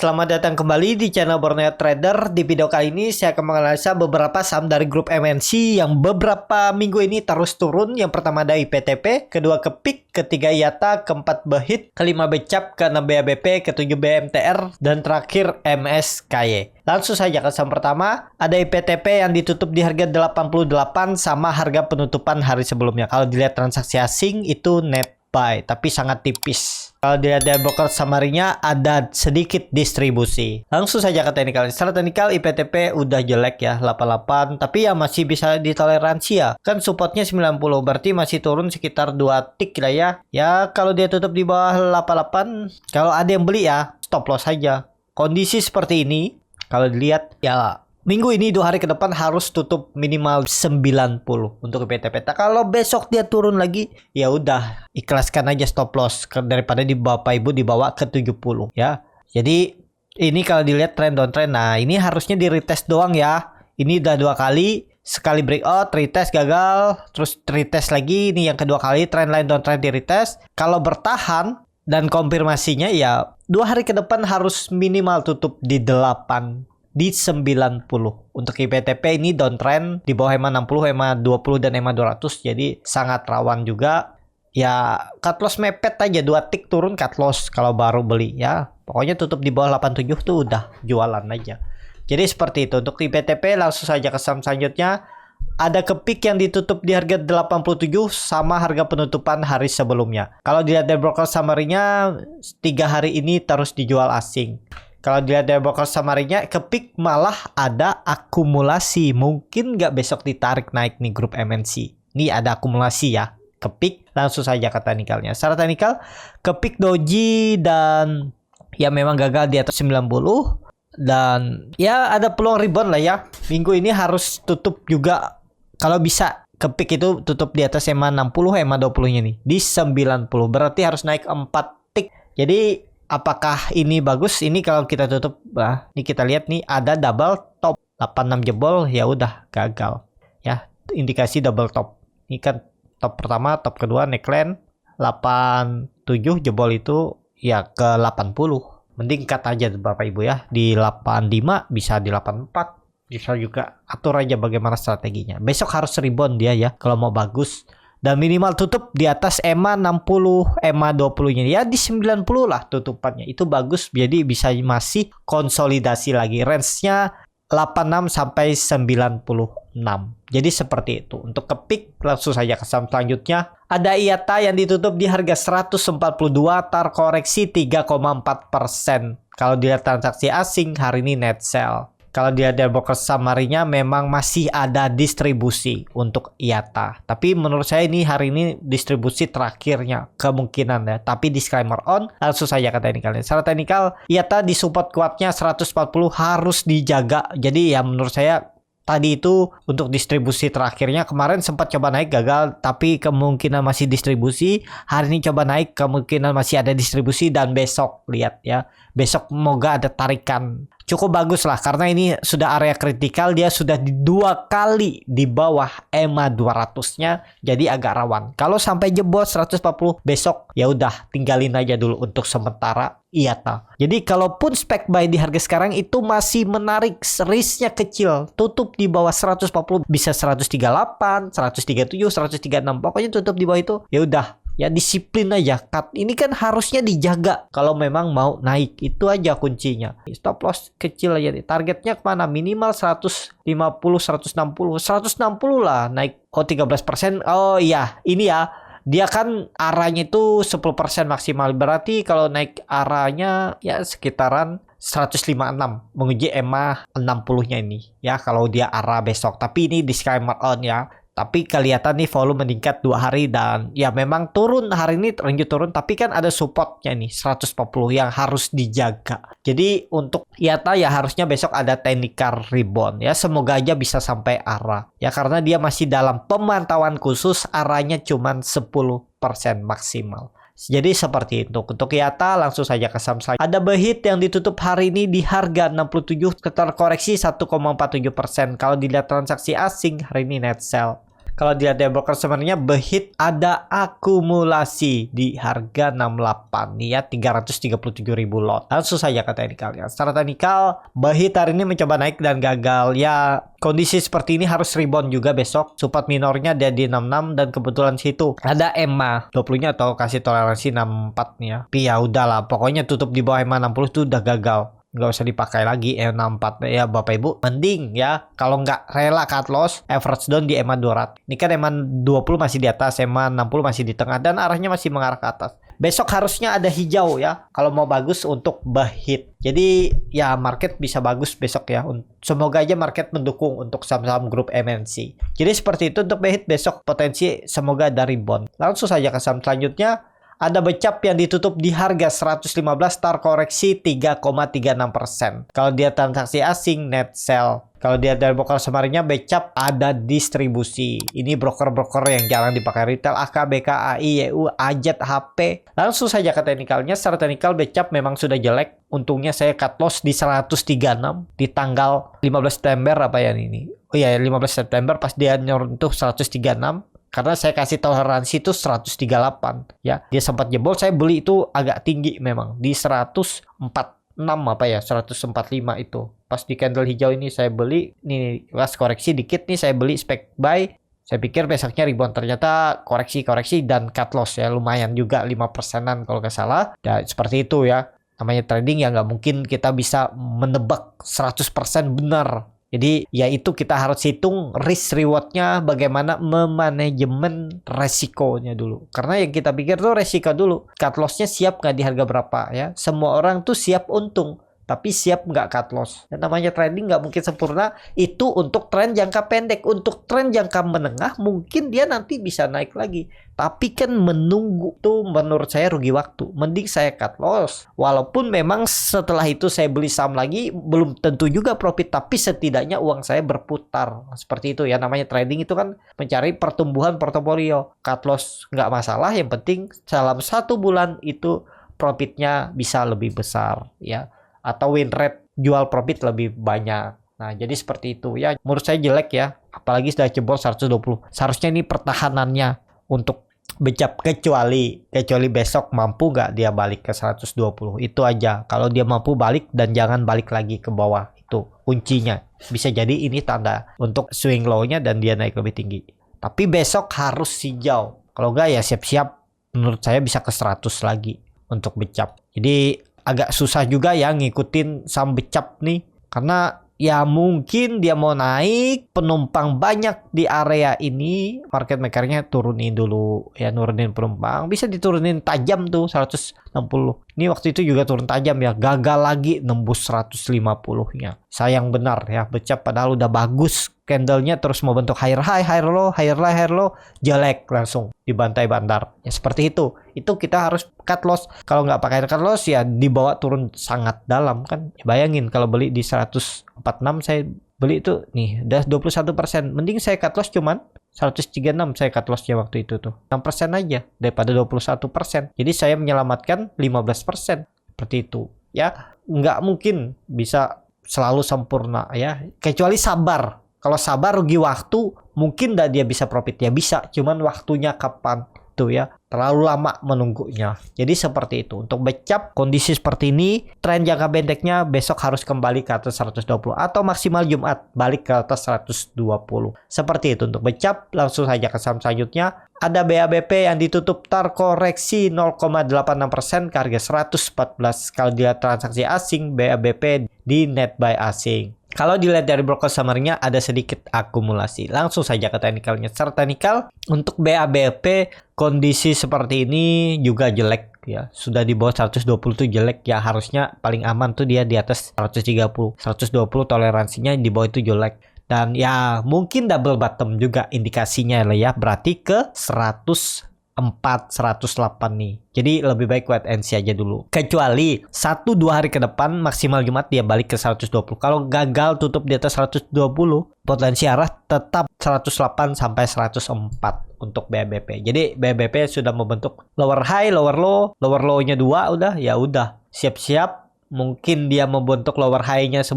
Selamat datang kembali di channel Borneo Trader. Di video kali ini saya akan menganalisa beberapa saham dari grup MNC yang beberapa minggu ini terus turun. Yang pertama ada IPTP, kedua KEPIK, ketiga IATA, keempat BHIT, kelima BCAP, keenam BABP, ketujuh BMTR, dan terakhir MSKY. Langsung saja ke saham pertama, ada IPTP yang ditutup di harga 88 sama harga penutupan hari sebelumnya. Kalau dilihat transaksi asing itu net buy, tapi sangat tipis. Kalau dilihat dari broker summary-nya ada sedikit distribusi. Langsung saja ke teknikal. Secara teknikal IPTP udah jelek ya, 88, tapi ya masih bisa ditoleransi ya. Kan supportnya 90, berarti masih turun sekitar 2 tick lah ya. Ya kalau dia tutup di bawah 88, kalau ada yang beli ya stop loss saja. Kondisi seperti ini kalau dilihat ya minggu ini 2 hari ke depan harus tutup minimal 90 untuk IPTP. Kalau besok dia turun lagi, ya udah ikhlaskan aja stop loss daripada di Bapak Ibu dibawa ke 70 ya. Jadi ini kalau dilihat trend downtrend, nah ini harusnya di retest doang ya. Ini udah 2 kali, sekali breakout, retest gagal, terus retest lagi. Ini yang kedua kali trend line downtrend di retest. Kalau bertahan dan konfirmasinya ya 2 hari ke depan harus minimal tutup di 8 di 90. Untuk IPTP ini downtrend di bawah EMA 60, EMA 20 dan EMA 200, jadi sangat rawan juga. Ya cut loss mepet aja 2 tick turun cut loss kalau baru beli ya. Pokoknya tutup di bawah 87 tuh udah jualan aja. Jadi seperti itu untuk IPTP. Langsung saja ke saham selanjutnya. Ada KEPIK yang ditutup di harga 87 sama harga penutupan hari sebelumnya. Kalau dilihat dari broker summary-nya 3 hari ini terus dijual asing. Kalau dilihat dari broker summary-nya, KEPIK malah ada akumulasi. Mungkin nggak besok ditarik naik nih grup MNC. Ini ada akumulasi ya. KEPIK, langsung saja ke teknikalnya. Secara teknikal, KEPIK doji dan ya memang gagal di atas 90. Dan ya ada peluang rebound lah ya. Minggu ini harus tutup juga. Kalau bisa KEPIK itu tutup di atas EMA 60, EMA 20-nya nih. Di 90. Berarti harus naik 4 tick. Jadi apakah ini bagus? Ini kalau kita tutup, ini kita lihat nih ada double top 86 jebol, ya udah gagal. Ya, indikasi double top. Ini kan top pertama, top kedua neckline 87 jebol itu ya ke 80. Mending cut aja Bapak Ibu ya. Di 85 bisa di 84. Bisa juga atur aja bagaimana strateginya. Besok harus rebound dia ya kalau mau bagus. Dan minimal tutup di atas EMA 60, EMA 20-nya. Ya di 90 lah tutupannya. Itu bagus. Jadi bisa masih konsolidasi lagi. Range-nya 86 sampai 96. Jadi seperti itu. Untuk KEPIK langsung saja ke saham selanjutnya. Ada IATA yang ditutup di harga 142, terkoreksi 3,4%. Kalau dilihat transaksi asing hari ini net sell. Kalau dia dari broker summary-nya memang masih ada distribusi untuk IATA. Tapi menurut saya ini hari ini distribusi terakhirnya kemungkinan ya. Tapi disclaimer on, langsung saja ke teknikalnya. Secara teknikal, IATA di support kuatnya 140 harus dijaga. Jadi ya menurut saya tadi itu untuk distribusi terakhirnya. Kemarin sempat coba naik gagal, tapi kemungkinan masih distribusi. Hari ini coba naik, kemungkinan masih ada distribusi. Dan besok lihat ya, besok moga ada tarikan. Cukup bagus lah karena ini sudah area kritikal. Dia sudah di 2 kali di bawah EMA 200-nya, jadi agak rawan. Kalau sampai jebol 140 besok ya udah tinggalin aja dulu untuk sementara IATA. Jadi kalaupun spek buy di harga sekarang itu masih menarik, risknya kecil. Tutup di bawah 140 bisa 138, 137, 136. Pokoknya tutup di bawah itu ya udah. Ya disiplin aja, cut. Ini kan harusnya dijaga kalau memang mau naik. Itu aja kuncinya. Stop loss kecil aja. Targetnya kemana? Minimal 150, 160. 160 lah naik. Oh 13%. Oh iya, ini ya. Dia kan arahnya itu 10% maksimal. Berarti kalau naik arahnya ya sekitaran 156 menguji EMA 60-nya ini. Ya kalau dia arah besok. Tapi ini disclaimer on ya. Tapi kelihatan nih volume meningkat 2 hari dan ya memang turun hari ini lanjut turun, tapi kan ada supportnya nih 140 yang harus dijaga. Jadi untuk IATA ya harusnya besok ada technical rebound ya, semoga aja bisa sampai arah ya karena dia masih dalam pemantauan khusus, arahnya cuman 10% maksimal. Jadi seperti itu. Untuk IATA langsung saja ke saham saja. Ada BHIT yang ditutup hari ini di harga 67, terkoreksi 1,47%. Kalau dilihat transaksi asing hari ini net sell. Kalau dilihat dari broker sebenarnya BHIT ada akumulasi di harga 68 nih ya, 337.000 lot. Langsung saja ke teknikal ya. Secara teknikal BHIT hari ini mencoba naik dan gagal ya. Kondisi seperti ini harus rebound juga besok. Support minornya dia di 66 dan kebetulan situ ada EMA 20-nya atau kasih toleransi 64 nih ya. Tapi ya udahlah, pokoknya tutup di bawah EMA 60 itu udah gagal. Nggak usah dipakai lagi E64 ya Bapak Ibu. Mending ya kalau nggak rela cut loss, average down di EMA 200. Ini kan EMA 20 masih di atas, EMA 60 masih di tengah dan arahnya masih mengarah ke atas. Besok harusnya ada hijau ya kalau mau bagus untuk BHIT. Jadi ya market bisa bagus besok ya. Semoga aja market mendukung untuk saham-saham grup MNC. Jadi seperti itu untuk BHIT besok potensi semoga dari bond. Langsung saja ke saham selanjutnya. Ada Becap yang ditutup di harga 115 terkoreksi 3,36%. Kalau dia transaksi asing net sell. Kalau dia dari broker semarinnya Becap ada distribusi. Ini broker-broker yang jarang dipakai retail, AK, BK, AI, YU, AZ, HP. Langsung saja ke teknikalnya. Secara teknikal Becap memang sudah jelek. Untungnya saya cut loss di 136 di tanggal 15 September apa ya ini. Oh iya 15 September pas dia nyentuh 136. Karena saya kasih toleransi itu 138 ya. Dia sempat jebol, saya beli itu agak tinggi memang di 146 apa ya, 145 itu. Pas di candle hijau ini saya beli, nih pas koreksi dikit nih saya beli spec buy. Saya pikir besoknya rebound, ternyata koreksi dan cut loss ya, lumayan juga 5%-an kalau nggak salah. Ya seperti itu ya. Namanya trading ya nggak mungkin kita bisa menebak 100% benar. Jadi ya itu kita harus hitung risk rewardnya, bagaimana memanajemen resikonya dulu. Karena yang kita pikir tuh resiko dulu. Cut lossnya siap nggak di harga berapa ya. Semua orang tuh siap untung, tapi siap nggak cut loss. Dan namanya trading nggak mungkin sempurna. Itu untuk tren jangka pendek. Untuk tren jangka menengah mungkin dia nanti bisa naik lagi. Tapi kan menunggu tuh menurut saya rugi waktu. Mending saya cut loss. Walaupun memang setelah itu saya beli saham lagi, belum tentu juga profit. Tapi setidaknya uang saya berputar. Seperti itu ya. Namanya trading itu kan mencari pertumbuhan portofolio. Cut loss nggak masalah. Yang penting dalam 1 bulan itu profitnya bisa lebih besar ya. Atau win rate jual profit lebih banyak. Nah, jadi seperti itu ya. Menurut saya jelek ya. Apalagi sudah jebol 120. Seharusnya ini pertahanannya untuk Becap kecuali besok mampu nggak dia balik ke 120. Itu aja. Kalau dia mampu balik dan jangan balik lagi ke bawah. Itu kuncinya. Bisa jadi ini tanda untuk swing low-nya dan dia naik lebih tinggi. Tapi besok harus hijau. Kalau nggak ya siap-siap menurut saya bisa ke 100 lagi untuk Becap. Jadi agak susah juga ya ngikutin saham Becap nih. Karena ya mungkin dia mau naik, penumpang banyak di area ini, market makernya turunin dulu ya, nurunin penumpang. Bisa diturunin tajam tuh 160. Ini waktu itu juga turun tajam ya, gagal lagi nembus 150-nya. Sayang benar ya, Becap padahal udah bagus candlenya, terus mau bentuk higher high, higher low, higher high, higher low, jelek langsung dibantai bandar. Ya seperti itu. Itu kita harus cut loss. Kalau nggak pakai cut loss ya dibawa turun sangat dalam kan. Bayangin kalau beli di 146 saya beli itu nih udah 21%. Mending saya cut loss cuman 136 saya cut lossnya waktu itu tuh. 6% aja daripada 21%. Jadi saya menyelamatkan 15%. Seperti itu. Ya nggak mungkin bisa selalu sempurna ya. Kecuali sabar. Kalau sabar rugi waktu, mungkin dah dia bisa profit ya bisa, cuman waktunya kapan tuh ya. Terlalu lama menunggunya. Jadi seperti itu. Untuk Becap kondisi seperti ini, tren jangka pendeknya besok harus kembali ke atas 120 atau maksimal Jumat balik ke atas 120. Seperti itu untuk Becap. Langsung saja ke saham selanjutnya. Ada BABP yang ditutup terkoreksi 0,86% ke harga 114. Kalau dilihat transaksi asing, BABP di net buy asing. Kalau dilihat dari broker summary-nya ada sedikit akumulasi. Langsung saja ke teknikalnya. Secara teknikal untuk BABP kondisi seperti ini juga jelek ya. Sudah di bawah 120 tuh jelek ya. Harusnya paling aman tuh dia di atas 130. 120 toleransinya di bawah itu jelek. Dan ya mungkin double bottom juga indikasinya lah ya. Berarti ke 104, 108 nih. Jadi lebih baik wait and see aja dulu. Kecuali 1-2 hari ke depan maksimal Jumat dia balik ke 120. Kalau gagal tutup di atas 120, potensi arah tetap 108 sampai 104 untuk BABP. Jadi BABP sudah membentuk lower high, lower low, lower low-nya 2 udah, ya udah. Siap-siap mungkin dia membentuk lower high-nya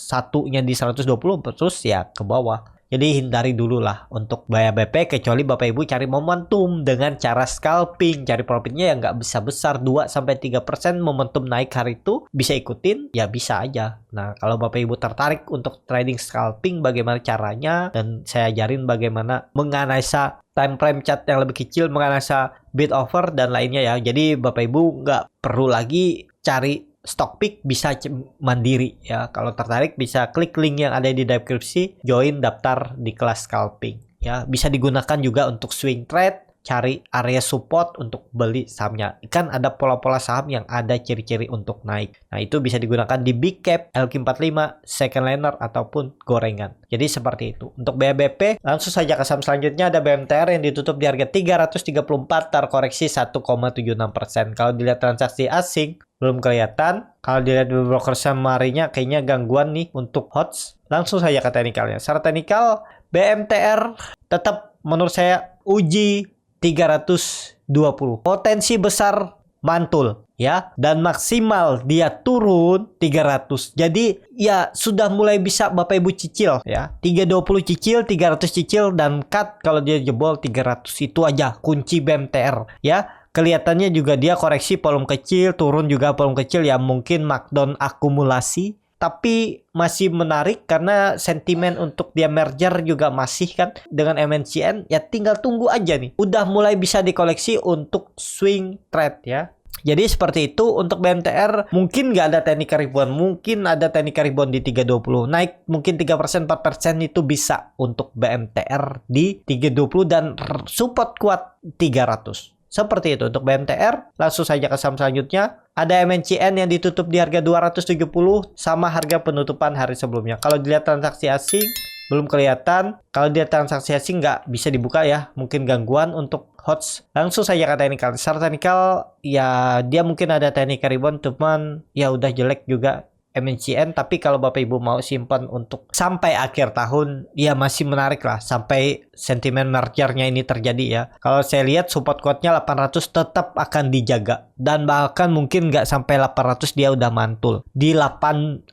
satunya di 120 terus ya ke bawah. Jadi hindari dulu lah untuk BHBP, kecuali Bapak Ibu cari momentum dengan cara scalping, cari profitnya yang nggak besar 2-3% momentum naik hari itu bisa ikutin, ya bisa aja. Nah, kalau Bapak Ibu tertarik untuk trading scalping, bagaimana caranya, dan saya ajarin bagaimana menganalisa time frame chart yang lebih kecil, menganalisa bid offer dan lainnya ya. Jadi Bapak Ibu nggak perlu lagi cari stock pick, bisa mandiri ya. Kalau tertarik bisa klik link yang ada di deskripsi, join daftar di kelas scalping ya. Bisa digunakan juga untuk swing trade, cari area support untuk beli sahamnya. Kan ada pola-pola saham yang ada ciri-ciri untuk naik. Nah, itu bisa digunakan di big cap, LQ45, second liner ataupun gorengan. Jadi seperti itu. Untuk BHBP, langsung saja ke saham selanjutnya. Ada BMTR yang ditutup di harga 334, terkoreksi 1,76%. Kalau dilihat transaksi asing, belum kelihatan. Kalau dilihat di broker summary-nya kayaknya gangguan nih untuk HOTS. Langsung saja ke teknikalnya. Secara teknikal, BMTR tetap menurut saya uji 320. Potensi besar mantul ya, dan maksimal dia turun 300. Jadi ya sudah mulai bisa Bapak Ibu cicil ya. 320 cicil, 300 cicil, dan cut kalau dia jebol 300. Itu aja kunci BMTR ya. Kelihatannya juga dia koreksi volume kecil, turun juga volume kecil ya, mungkin markdown akumulasi. Tapi masih menarik karena sentimen untuk dia merger juga masih kan dengan MNCN, ya tinggal tunggu aja nih. Udah mulai bisa dikoleksi untuk swing trade ya. Jadi seperti itu untuk BMTR. Mungkin nggak ada technical rebound, mungkin ada technical rebound di 320. Naik mungkin 3%, 4% itu bisa untuk BMTR di 320 dan support kuat 300. Seperti itu untuk BMTR. Langsung saja ke saham selanjutnya. Ada MNCN yang ditutup di harga 270 sama harga penutupan hari sebelumnya. Kalau dilihat transaksi asing belum kelihatan. Kalau dilihat transaksi asing nggak bisa dibuka ya. Mungkin gangguan untuk HOTS. Langsung saja ke teknikal. Secara teknikal ya dia mungkin ada technical rebound, cuman ya udah jelek juga MNCN. Tapi kalau Bapak Ibu mau simpan untuk sampai akhir tahun, ya masih menarik lah sampai sentimen mergernya ini terjadi ya. Kalau saya lihat support quote-nya 800 tetap akan dijaga, dan bahkan mungkin nggak sampai 800 dia udah mantul. Di 840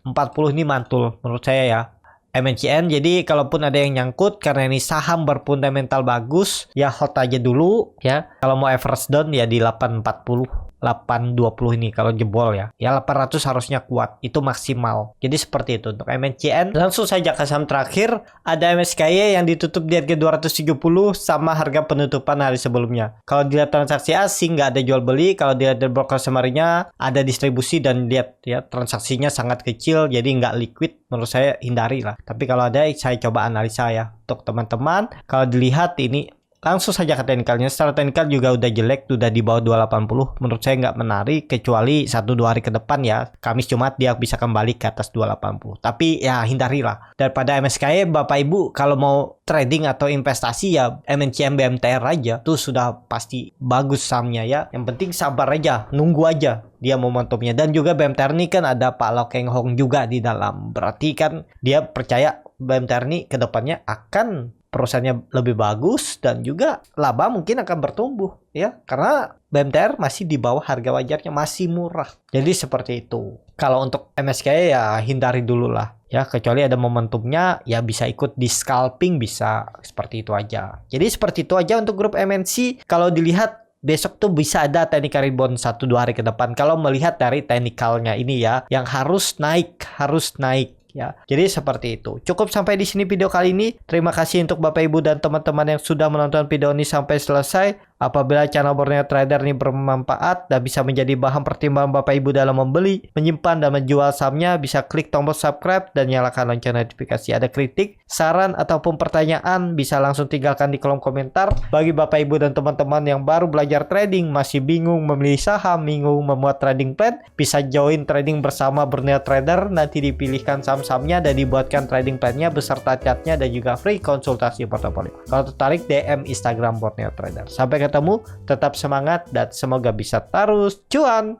ini mantul menurut saya ya MNCN. Jadi kalaupun ada yang nyangkut karena ini saham berfundamental bagus, ya hold aja dulu ya. Kalau mau average down ya di 840. 820 ini kalau jebol ya. Ya 800 harusnya kuat. Itu maksimal. Jadi seperti itu untuk MNCN. Langsung saja ke saham terakhir. Ada MSKY yang ditutup di harga 270 sama harga penutupan hari sebelumnya. Kalau dilihat transaksi asing nggak ada jual beli. Kalau dilihat dari broker summary-nya ada distribusi, dan lihat ya transaksinya sangat kecil. Jadi nggak liquid. Menurut saya hindari lah. Tapi kalau ada saya coba analisa ya. Untuk teman-teman kalau dilihat ini, langsung saja ke teknikalnya. Secara teknikal juga udah jelek, udah di bawah 280. Menurut saya nggak menarik, kecuali 1-2 hari ke depan ya. Kamis Jumat dia bisa kembali ke atas 280. Tapi ya hindarilah. Daripada MSKY, Bapak Ibu kalau mau trading atau investasi ya MNCM BMTR aja. Tuh sudah pasti bagus sahamnya ya. Yang penting sabar aja, nunggu aja dia momentumnya. Dan juga BMTR ini kan ada Pak Lau Keng Hong juga di dalam. Berarti kan dia percaya BMTR ini ke depannya akan perusahaannya lebih bagus, dan juga laba mungkin akan bertumbuh ya, karena BMTR masih di bawah harga wajarnya, masih murah. Jadi seperti itu. Kalau untuk MSKY ya hindari dulu lah ya, kecuali ada momentumnya ya bisa ikut di scalping, bisa seperti itu aja. Jadi seperti itu aja untuk grup MNC. Kalau dilihat besok tuh bisa ada technical rebound 1-2 hari ke depan kalau melihat dari teknikalnya ini ya, yang harus naik ya. Jadi seperti itu. Cukup sampai di sini video kali ini. Terima kasih untuk Bapak Ibu dan teman-teman yang sudah menonton video ini sampai selesai. Apabila channel Borneo Trader ini bermanfaat dan bisa menjadi bahan pertimbangan Bapak Ibu dalam membeli, menyimpan, dan menjual sahamnya, bisa klik tombol subscribe dan nyalakan lonceng notifikasi. Ada kritik, saran, ataupun pertanyaan, bisa langsung tinggalkan di kolom komentar. Bagi Bapak Ibu dan teman-teman yang baru belajar trading, masih bingung memilih saham, bingung membuat trading plan, bisa join trading bersama Borneo Trader. Nanti dipilihkan saham-sahamnya dan dibuatkan trading plan-nya beserta chartnya, dan juga free konsultasi portofolio. Kalau tertarik, DM Instagram Borneo Trader. Sampai ketemu, tetap semangat dan semoga bisa terus cuan.